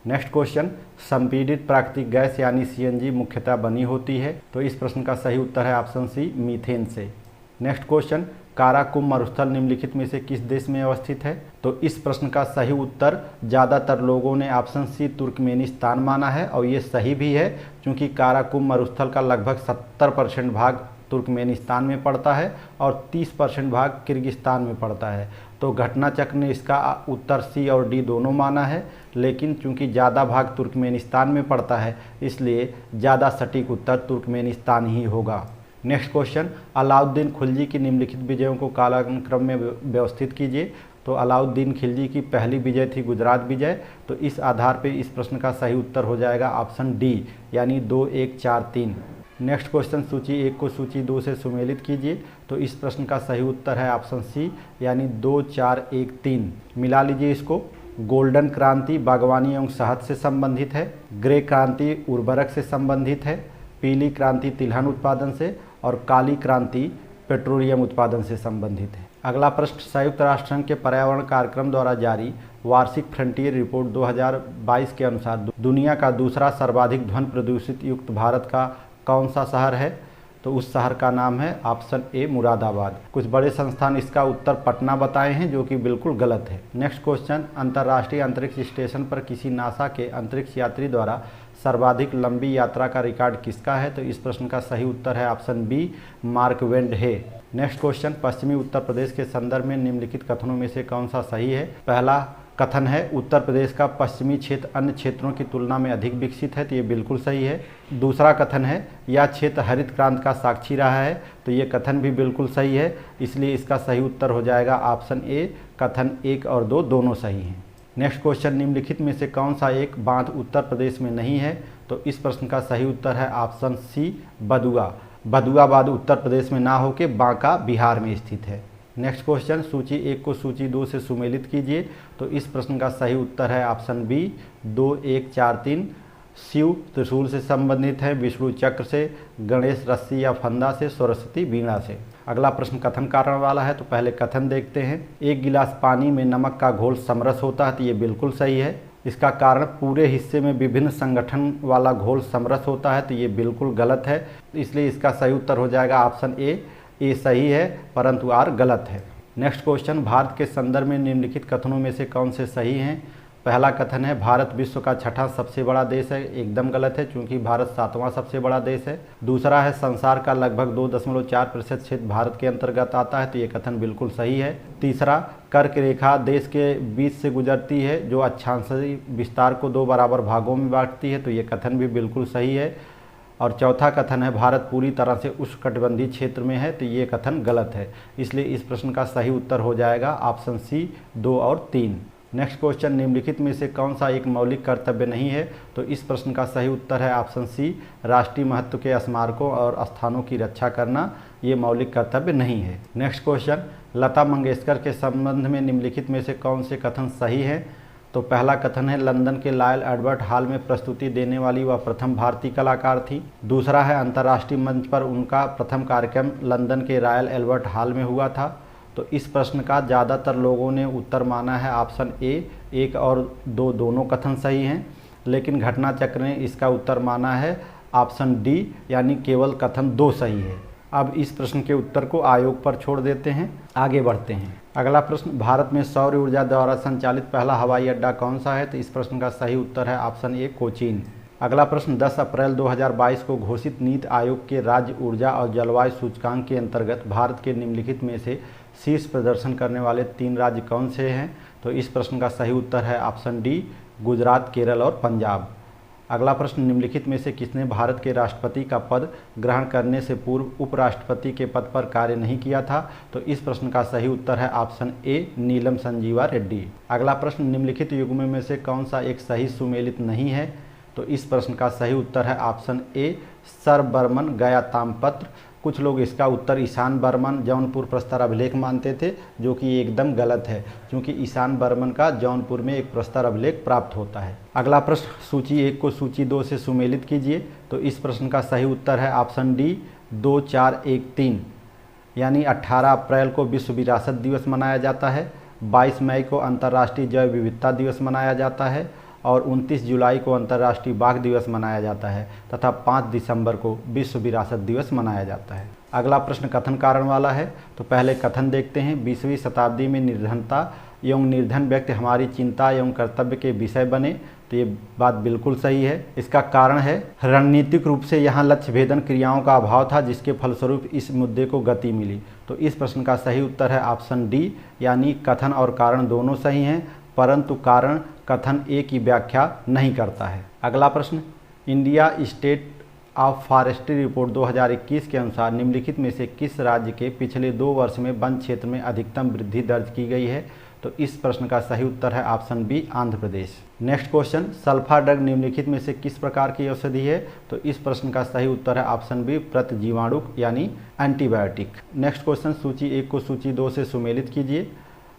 नेक्स्ट क्वेश्चन, संपीड़ित प्राकृतिक गैस यानी सीएनजी मुख्यतः बनी होती है। तो इस प्रश्न का सही उत्तर है ऑप्शन सी मीथेन से। नेक्स्ट क्वेश्चन, काराकुम मरुस्थल निम्नलिखित में से किस देश में अवस्थित है? तो इस प्रश्न का सही उत्तर ज़्यादातर लोगों ने ऑप्शन सी तुर्कमेनिस्तान माना है और ये सही भी है क्योंकि काराकुम मरुस्थल का लगभग 70% भाग तुर्कमेनिस्तान में पड़ता है और 30% भाग किर्गिस्तान में पड़ता है। तो घटनाचक्र ने इसका उत्तर सी और डी दोनों माना है, लेकिन चूंकि ज़्यादा भाग तुर्कमेनिस्तान में पड़ता है इसलिए ज़्यादा सटीक उत्तर तुर्कमेनिस्तान ही होगा। नेक्स्ट क्वेश्चन, अलाउद्दीन खिलजी की निम्नलिखित विजयों को कालक्रम में व्यवस्थित कीजिए। तो अलाउद्दीन खिलजी की पहली विजय थी गुजरात विजय। तो इस आधार पर इस प्रश्न का सही उत्तर हो जाएगा ऑप्शन डी यानी 2, 1, 4, 3। नेक्स्ट क्वेश्चन, सूची 1 को सूची 2 से सुमेलित कीजिए। तो इस प्रश्न का सही उत्तर है ऑप्शन सी यानी 2, 4, 1, 3। मिला लीजिए इसको। गोल्डन क्रांति बागवानी एवं शहद से संबंधित है, ग्रे क्रांति उर्वरक से संबंधित है, पीली क्रांति तिलहन उत्पादन से और काली क्रांति पेट्रोलियम उत्पादन से संबंधित है। अगला प्रश्न, संयुक्त राष्ट्र संघ के पर्यावरण कार्यक्रम द्वारा जारी वार्षिक फ्रंटियर रिपोर्ट 2022 के अनुसार दुनिया का दूसरा सर्वाधिक ध्वनि प्रदूषित युक्त भारत का कौन सा शहर है? तो उस शहर का नाम है ऑप्शन ए मुरादाबाद। कुछ बड़े संस्थान इसका उत्तर पटना बताए हैं जो कि बिल्कुल गलत है। नेक्स्ट क्वेश्चन, अंतर्राष्ट्रीय अंतरिक्ष स्टेशन पर किसी नासा के अंतरिक्ष यात्री द्वारा सर्वाधिक लंबी यात्रा का रिकॉर्ड किसका है? तो इस प्रश्न का सही उत्तर है ऑप्शन बी मार्क वेंड है। नेक्स्ट क्वेश्चन, पश्चिमी उत्तर प्रदेश के संदर्भ में निम्नलिखित कथनों में से कौन सा सही है? पहला कथन है, उत्तर प्रदेश का पश्चिमी क्षेत्र अन्य क्षेत्रों की तुलना में अधिक विकसित है। तो ये बिल्कुल सही है। दूसरा कथन है, यह क्षेत्र हरित क्रांति का साक्षी रहा है। तो ये कथन भी बिल्कुल सही है, इसलिए इसका सही उत्तर हो जाएगा ऑप्शन ए। कथन 1 और 2 दोनों सही हैं। नेक्स्ट क्वेश्चन, निम्नलिखित में से कौन सा एक बांध उत्तर प्रदेश में नहीं है? तो इस प्रश्न का सही उत्तर है ऑप्शन सी बदुआ। बदुआ बांध उत्तर प्रदेश में ना होकर बांका बिहार में स्थित है। नेक्स्ट क्वेश्चन, सूची 1 को सूची 2 से सुमेलित कीजिए। तो इस प्रश्न का सही उत्तर है ऑप्शन बी 2, 1, 4, 3। शिव त्रिशूल से संबंधित है, विष्णु चक्र से, गणेश रस्सी या फंदा से, सरस्वती वीणा से। अगला प्रश्न कथन कारण वाला है। तो पहले कथन देखते हैं। 1 गिलास पानी में नमक का घोल समरस होता है। तो ये बिल्कुल सही है। इसका कारण पूरे हिस्से में विभिन्न संगठन वाला घोल समरस होता है, तो ये बिल्कुल गलत है। इसलिए इसका सही उत्तर हो जाएगा ऑप्शन ए सही है परंतु आर गलत है। नेक्स्ट क्वेश्चन, भारत के संदर्भ में निम्नलिखित कथनों में से कौन से सही हैं? पहला कथन है भारत विश्व का छठा सबसे बड़ा देश है, एकदम गलत है क्योंकि भारत सातवां सबसे बड़ा देश है। दूसरा है संसार का लगभग 2.4% क्षेत्र भारत के अंतर्गत आता है, तो ये कथन बिल्कुल सही है। तीसरा, कर्क रेखा देश के बीच से गुजरती है जो अक्षांशीय विस्तार को 2 बराबर भागों में बांटती है, तो ये कथन भी बिल्कुल सही है। और चौथा कथन है भारत पूरी तरह से उष्णकटिबंधीय क्षेत्र में है, तो ये कथन गलत है। इसलिए इस प्रश्न का सही उत्तर हो जाएगा ऑप्शन सी 2 और 3। नेक्स्ट क्वेश्चन, निम्नलिखित में से कौन सा एक मौलिक कर्तव्य नहीं है? तो इस प्रश्न का सही उत्तर है ऑप्शन सी राष्ट्रीय महत्व के स्मारकों और स्थानों की रक्षा करना, ये मौलिक कर्तव्य नहीं है। नेक्स्ट क्वेश्चन, लता मंगेशकर के संबंध में निम्नलिखित में से कौन से कथन सही है? तो पहला कथन है लंदन के लॉयल एल्बर्ट हॉल में प्रस्तुति देने वाली वह प्रथम भारतीय कलाकार थी। दूसरा है अंतर्राष्ट्रीय मंच पर उनका प्रथम कार्यक्रम लंदन के रॉयल एल्बर्ट हॉल में हुआ था। तो इस प्रश्न का ज़्यादातर लोगों ने उत्तर माना है ऑप्शन ए 1 और 2 दोनों कथन सही हैं, लेकिन घटना चक्र ने इसका उत्तर माना है ऑप्शन डी यानी केवल कथन 2 सही है। अब इस प्रश्न के उत्तर को आयोग पर छोड़ देते हैं, आगे बढ़ते हैं। अगला प्रश्न, भारत में सौर ऊर्जा द्वारा संचालित पहला हवाई अड्डा कौन सा है? तो इस प्रश्न का सही उत्तर है ऑप्शन ए कोचीन। अगला प्रश्न, 10 अप्रैल 2022 को घोषित नीति आयोग के राज्य ऊर्जा और जलवायु सूचकांक के अंतर्गत भारत के निम्नलिखित में से शीर्ष प्रदर्शन करने वाले 3 राज्य कौन से हैं? तो इस प्रश्न का सही उत्तर है ऑप्शन डी गुजरात, केरल और पंजाब। अगला प्रश्न, निम्नलिखित में से किसने भारत के राष्ट्रपति का पद ग्रहण करने से पूर्व उपराष्ट्रपति के पद पर कार्य नहीं किया था? तो इस प्रश्न का सही उत्तर है ऑप्शन ए नीलम संजीवा रेड्डी। अगला प्रश्न, निम्नलिखित युग्मों में से कौन सा एक सही सुमेलित नहीं है? तो इस प्रश्न का सही उत्तर है ऑप्शन ए सर बर्मन गया ताम्रपत्र। कुछ लोग इसका उत्तर ईशान बर्मन जौनपुर प्रस्तर अभिलेख मानते थे, जो कि एकदम गलत है क्योंकि ईशान बर्मन का जौनपुर में एक प्रस्तर अभिलेख प्राप्त होता है। अगला प्रश्न, सूची 1 को सूची 2 से सुमेलित कीजिए। तो इस प्रश्न का सही उत्तर है ऑप्शन डी 2, 4, 1, 3 यानी 18 अप्रैल को विश्व विरासत दिवस मनाया जाता है, 22 मई को अंतर्राष्ट्रीय जैव विविधता दिवस मनाया जाता है और 29 जुलाई को अंतर्राष्ट्रीय बाघ दिवस मनाया जाता है तथा 5 दिसंबर को विश्व विरासत दिवस मनाया जाता है। अगला प्रश्न कथन कारण वाला है। तो पहले कथन देखते हैं, 20वीं शताब्दी में निर्धनता एवं निर्धन व्यक्ति हमारी चिंता एवं कर्तव्य के विषय बने। तो ये बात बिल्कुल सही है। इसका कारण है रणनीतिक रूप से यहाँ लक्ष्य भेदन क्रियाओं का अभाव था, जिसके फलस्वरूप इस मुद्दे को गति मिली। तो इस प्रश्न का सही उत्तर है ऑप्शन डी यानी कथन और कारण दोनों सही हैं, परंतु कारण कथन ए की व्याख्या नहीं करता है। अगला प्रश्न, India state of forestry report 2021 के अनुसार निम्नलिखित में से किस राज्य के पिछले 2 वर्ष में वन क्षेत्र में अधिकतम वृद्धि दर्ज की गई है? तो इस प्रश्न का सही उत्तर है option B Andhra Pradesh. Next question, sulpha drug निम्नलिखित में से किस प्रकार की औषधि है? तो इस प्रश्न का सही उत्तर है ऑप्शन बी प्रतिजीवाणुक यानी एंटीबायोटिक। नेक्स्ट क्वेश्चन, सूची 1 को सूची 2 से सुमेलित कीजिए।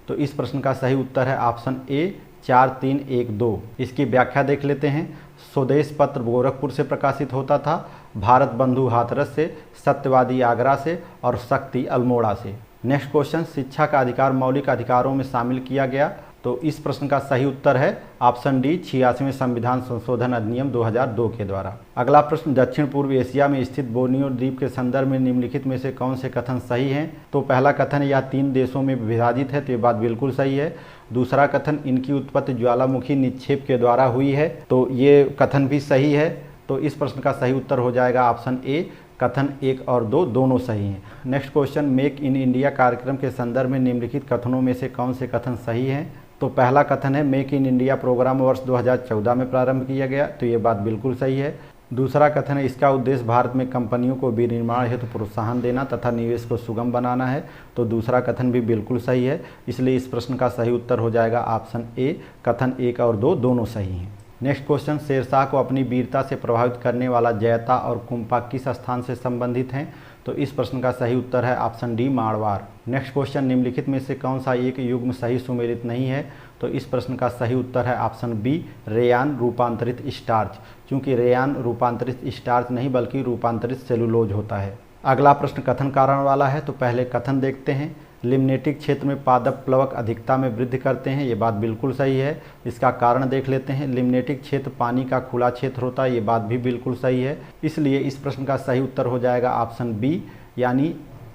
तो इस प्रश्न का सही उत्तर है ऑप्शन ए 4, 3, 1, 2। इसकी व्याख्या देख लेते हैं। स्वदेश पत्र गोरखपुर से प्रकाशित होता था, भारत बंधु हाथरस से, सत्यवादी आगरा से और शक्ति अल्मोड़ा से। नेक्स्ट क्वेश्चन, शिक्षा का अधिकार मौलिक अधिकारों में शामिल किया गया। तो इस प्रश्न का सही उत्तर है ऑप्शन डी 86वें संविधान संशोधन अधिनियम 2002 के द्वारा। अगला प्रश्न, दक्षिण पूर्व एशिया में स्थित बोर्नियो द्वीप के संदर्भ में निम्नलिखित में से कौन से कथन सही हैं? तो पहला कथन यह 3 देशों में विभाजित है, तो ये बात बिल्कुल सही है। दूसरा कथन इनकी उत्पत्ति ज्वालामुखी निक्षेप के द्वारा हुई है, तो ये कथन भी सही है। तो इस प्रश्न का सही उत्तर हो जाएगा ऑप्शन ए कथन 1 और 2 दोनों सही हैं। Next question, make in India कार्यक्रम के संदर्भ में निम्नलिखित कथनों में से कौन से कथन सही हैं? तो पहला कथन है मेक इन इंडिया प्रोग्राम वर्ष 2014 में प्रारंभ किया गया, तो ये बात बिल्कुल सही है। दूसरा कथन है इसका उद्देश्य भारत में कंपनियों को विनिर्माण हेतु प्रोत्साहन देना तथा निवेश को सुगम बनाना है, तो दूसरा कथन भी बिल्कुल सही है। इसलिए इस प्रश्न का सही उत्तर हो जाएगा ऑप्शन ए कथन 1 और 2 दोनों सही हैं। नेक्स्ट क्वेश्चन, शेरशाह को अपनी वीरता से प्रभावित करने वाला जयता और कुंपा किस स्थान से संबंधित हैं? तो इस प्रश्न का सही उत्तर है option D Marwar. Next question, निम्नलिखित में से कौन सा एक युग्म सही सुमेलित नहीं है? तो इस प्रश्न का सही उत्तर है ऑप्शन बी रेयान रूपांतरित स्टार्च, क्योंकि रेयान रूपांतरित स्टार्च नहीं बल्कि रूपांतरित सेलुलोज होता है। अगला प्रश्न कथन कारण वाला है। तो पहले कथन देखते हैं, लिम्नेटिक क्षेत्र में पादप प्लवक अधिकता में वृद्धि करते हैं, ये बात बिल्कुल सही है। इसका कारण देख लेते हैं। लिम्नेटिक क्षेत्र पानी का खुला क्षेत्र होता है, ये बात भी बिल्कुल सही है। इसलिए इस प्रश्न का सही उत्तर हो जाएगा ऑप्शन बी, यानी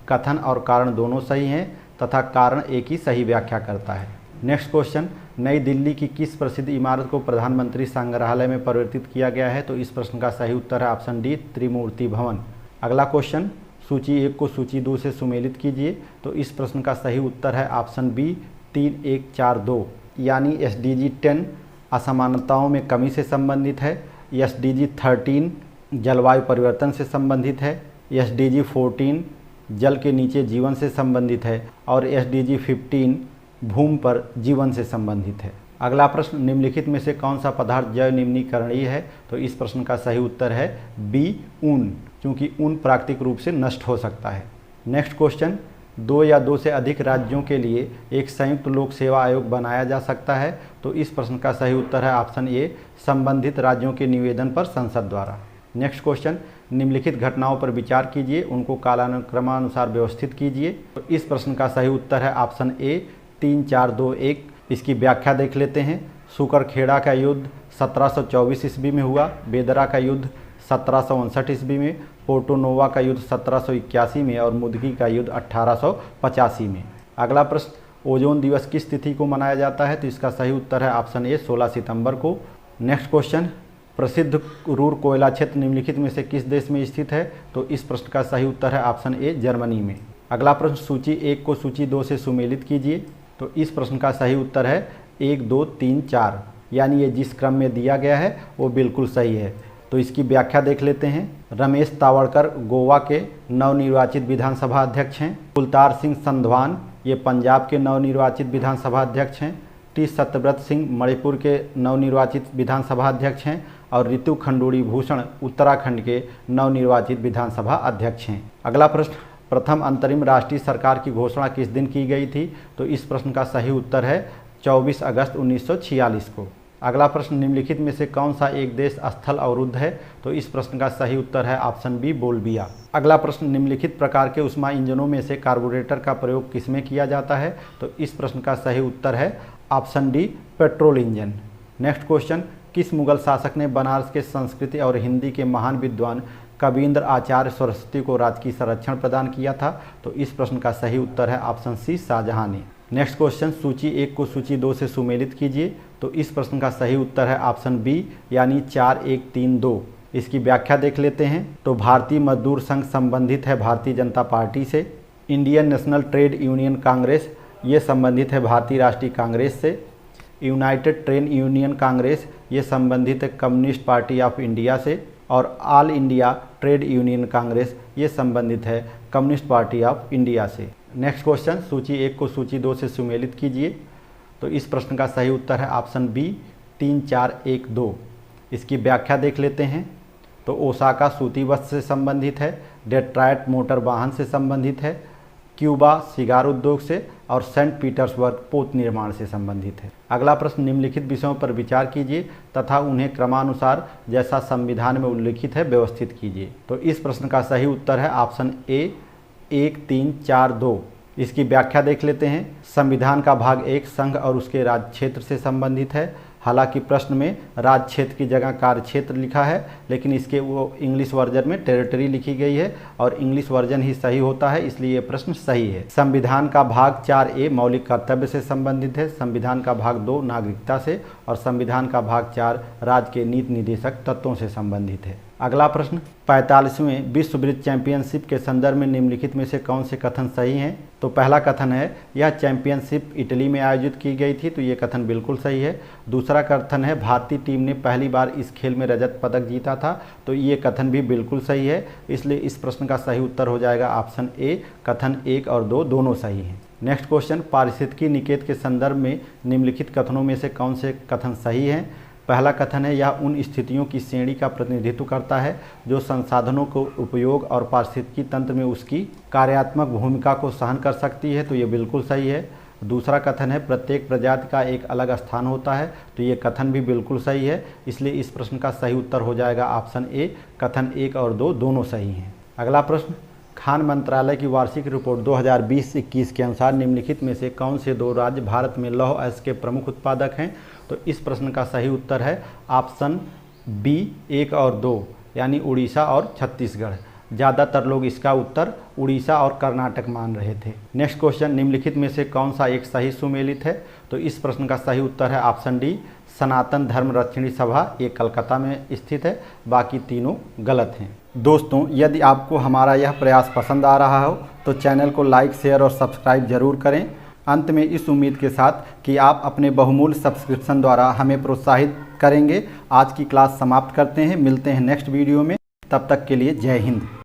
कथन और कारण दोनों सही हैं तथा कारण एक ही सही व्याख्या करता है। नेक्स्ट क्वेश्चन, नई दिल्ली की किस प्रसिद्ध इमारत को प्रधानमंत्री संग्रहालय में परिवर्तित किया गया है? तो इस प्रश्न का सही उत्तर है ऑप्शन डी, त्रिमूर्ति भवन। अगला क्वेश्चन, सूची 1 को सूची 2 से सुमेलित कीजिए। तो इस प्रश्न का सही उत्तर है ऑप्शन बी, 3142, यानी SDG 10 असमानताओं में कमी से संबंधित है, SDG 13 जलवायु परिवर्तन से संबंधित है, SDG 14 जल के नीचे जीवन से संबंधित है और SDG 15 भूमि पर जीवन से संबंधित है। अगला प्रश्न, निम्नलिखित में से कौन सा पदार्थ जैव निम्नीकरणीय है? तो इस प्रश्न का सही उत्तर है बी, ऊन, क्योंकि ऊन प्राकृतिक रूप से नष्ट हो सकता है। नेक्स्ट क्वेश्चन, 2 या 2 से अधिक राज्यों के लिए एक संयुक्त लोक सेवा आयोग बनाया जा सकता है। तो इस प्रश्न का सही उत्तर है ऑप्शन ए, संबंधित राज्यों के निवेदन पर संसद द्वारा। नेक्स्ट क्वेश्चन, निम्नलिखित घटनाओं पर विचार कीजिए, उनको कालानुक्रमानुसार व्यवस्थित कीजिए। तो इस प्रश्न का सही उत्तर है ऑप्शन ए, 3421। इसकी व्याख्या देख लेते हैं। सुकरखेड़ा का युद्ध 1724 ईस्वी में हुआ, बेदरा का युद्ध 1759 ईस्वी में, पोर्टोनोवा का युद्ध 1781 में और मुदगी का युद्ध 1885 में। अगला प्रश्न, ओजोन दिवस किस तिथि को मनाया जाता है? तो इसका सही उत्तर है ऑप्शन ए, 16 सितंबर को। नेक्स्ट क्वेश्चन, प्रसिद्ध रूर कोयला क्षेत्र निम्नलिखित में से किस देश में स्थित है? तो इस प्रश्न का सही उत्तर है ऑप्शन ए, जर्मनी में। अगला प्रश्न, सूची 1 को सूची 2 से सुमेलित कीजिए। तो इस प्रश्न का सही उत्तर है 1, 2, 3, 4, यानी ये जिस क्रम में दिया गया है वो बिल्कुल सही है। तो इसकी व्याख्या देख लेते हैं। रमेश तावड़कर गोवा के नवनिर्वाचित विधानसभा अध्यक्ष हैं। कुलतार सिंह संधवान ये पंजाब के नवनिर्वाचित विधानसभा अध्यक्ष हैं। टी सत्यव्रत सिंह मणिपुर के नवनिर्वाचित विधानसभा अध्यक्ष हैं और ऋतु खंडूड़ी भूषण उत्तराखंड के नवनिर्वाचित विधानसभा अध्यक्ष हैं। अगला प्रश्न, प्रथम अंतरिम राष्ट्रीय सरकार की घोषणा किस दिन की गई थी? तो इस प्रश्न का सही उत्तर है 24 अगस्त 1946 को। अगला प्रश्न, निम्नलिखित में से कौन सा एक देश स्थल अवरुद्ध है? तो इस प्रश्न का सही उत्तर है ऑप्शन बी, बोल्विया। अगला प्रश्न, निम्नलिखित प्रकार के ऊष्मा इंजनों में से कार्बोरेटर का प्रयोग किसमें किया जाता है? तो इस प्रश्न का सही उत्तर है option D, petrol engine. Next question, किस मुगल शासक ने बनारस के संस्कृति और हिंदी के महान विद्वान कबींद्र आचार्य सरस्वती को राजकीय संरक्षण प्रदान किया था? तो इस प्रश्न का सही उत्तर है ऑप्शन सी, शाहजहां ने। नेक्स्ट क्वेश्चन, सूची 1 को सूची 2 से सुमेलित कीजिए। तो इस प्रश्न का सही उत्तर है ऑप्शन बी, यानी 4132। इसकी व्याख्या देख लेते हैं। तो भारतीय मजदूर संघ संबंधित है भारतीय जनता पार्टी से। Indian national trade union Congress ये संबंधित है भारतीय राष्ट्रीय कांग्रेस से। यूनाइटेड ट्रेड यूनियन कांग्रेस ये संबंधित है कम्युनिस्ट पार्टी ऑफ इंडिया से। और all India trade union Congress ये संबंधित है कम्युनिस्ट पार्टी ऑफ इंडिया से। नेक्स्ट क्वेश्चन, सूची 1 को सूची 2 से सुमेलित कीजिए। तो इस प्रश्न का सही उत्तर है ऑप्शन बी, 3412। इसकी व्याख्या देख लेते हैं। तो ओसाका सूती वस्त्र से संबंधित है, डेट्रॉयट मोटर वाहन से संबंधित है, क्यूबा सिगार उद्योग से और सेंट पीटर्सबर्ग पोत निर्माण से संबंधित है। अगला प्रश्न, निम्नलिखित विषयों पर विचार कीजिए तथा उन्हें क्रमानुसार जैसा संविधान में उल्लिखित है व्यवस्थित कीजिए। तो इस प्रश्न का सही उत्तर है ऑप्शन ए, 1342। इसकी व्याख्या देख लेते हैं। संविधान का भाग 1 संघ और उसके राज्य क्षेत्र से संबंधित है। हालांकि प्रश्न में राज्य क्षेत्र की जगह कार्य क्षेत्र लिखा है, लेकिन इसके वो इंग्लिश वर्जन में टेरिटरी लिखी गई है और इंग्लिश वर्जन ही सही होता है, इसलिए ये प्रश्न सही है। संविधान का भाग 4A मौलिक कर्तव्य से संबंधित है, संविधान का भाग 2 नागरिकता से और संविधान का भाग 4 राज्य के नीति निर्देशक तत्वों से संबंधित है। अगला प्रश्न, 45वें विश्व ब्रिज चैंपियनशिप के संदर्भ में निम्नलिखित में से कौन से कथन सही हैं? तो पहला कथन है यह चैंपियनशिप इटली में आयोजित की गई थी, तो ये कथन बिल्कुल सही है। दूसरा कथन है भारतीय टीम ने पहली बार इस खेल में रजत पदक जीता था, तो ये कथन भी बिल्कुल सही है। इसलिए इस प्रश्न का सही उत्तर हो जाएगा ऑप्शन ए, कथन 1 और 2 दोनों सही हैं। नेक्स्ट क्वेश्चन, पारिस्थितिकी निकेत के संदर्भ में निम्नलिखित कथनों में से कौन से कथन सही हैं? पहला कथन है यह उन स्थितियों की श्रेणी का प्रतिनिधित्व करता है जो संसाधनों को उपयोग और पारिस्थितिकी तंत्र में उसकी कार्यात्मक भूमिका को सहन कर सकती है, तो ये बिल्कुल सही है। दूसरा कथन है प्रत्येक प्रजाति का एक अलग स्थान होता है, तो ये कथन भी बिल्कुल सही है। इसलिए इस प्रश्न का सही उत्तर हो जाएगा ऑप्शन ए, कथन 1 और 2 दोनों सही हैं। अगला प्रश्न, खान मंत्रालय की वार्षिक रिपोर्ट 2020-21 के अनुसार निम्नलिखित में से कौन से 2 राज्य भारत में लौह अयस्क के प्रमुख उत्पादक हैं? तो इस प्रश्न का सही उत्तर है ऑप्शन बी 1 और 2 यानी उड़ीसा और छत्तीसगढ़। ज़्यादातर लोग इसका उत्तर उड़ीसा और कर्नाटक मान रहे थे। नेक्स्ट क्वेश्चन, निम्नलिखित में से कौन सा एक सही सुमेलित है? तो इस प्रश्न का सही उत्तर है ऑप्शन डी सनातन धर्म रक्षणी सभा, ये कलकत्ता में स्थित है। बाकी तीनों गलत हैं। दोस्तों, यदि आपको हमारा यह प्रयास पसंद आ रहा हो तो चैनल को लाइक, शेयर और सब्सक्राइब जरूर करें। अंत में इस उम्मीद के साथ कि आप अपने बहुमूल्य सब्सक्रिप्शन द्वारा हमें प्रोत्साहित करेंगे, आज की क्लास समाप्त करते हैं। मिलते हैं नेक्स्ट वीडियो में, तब तक के लिए जय हिंद।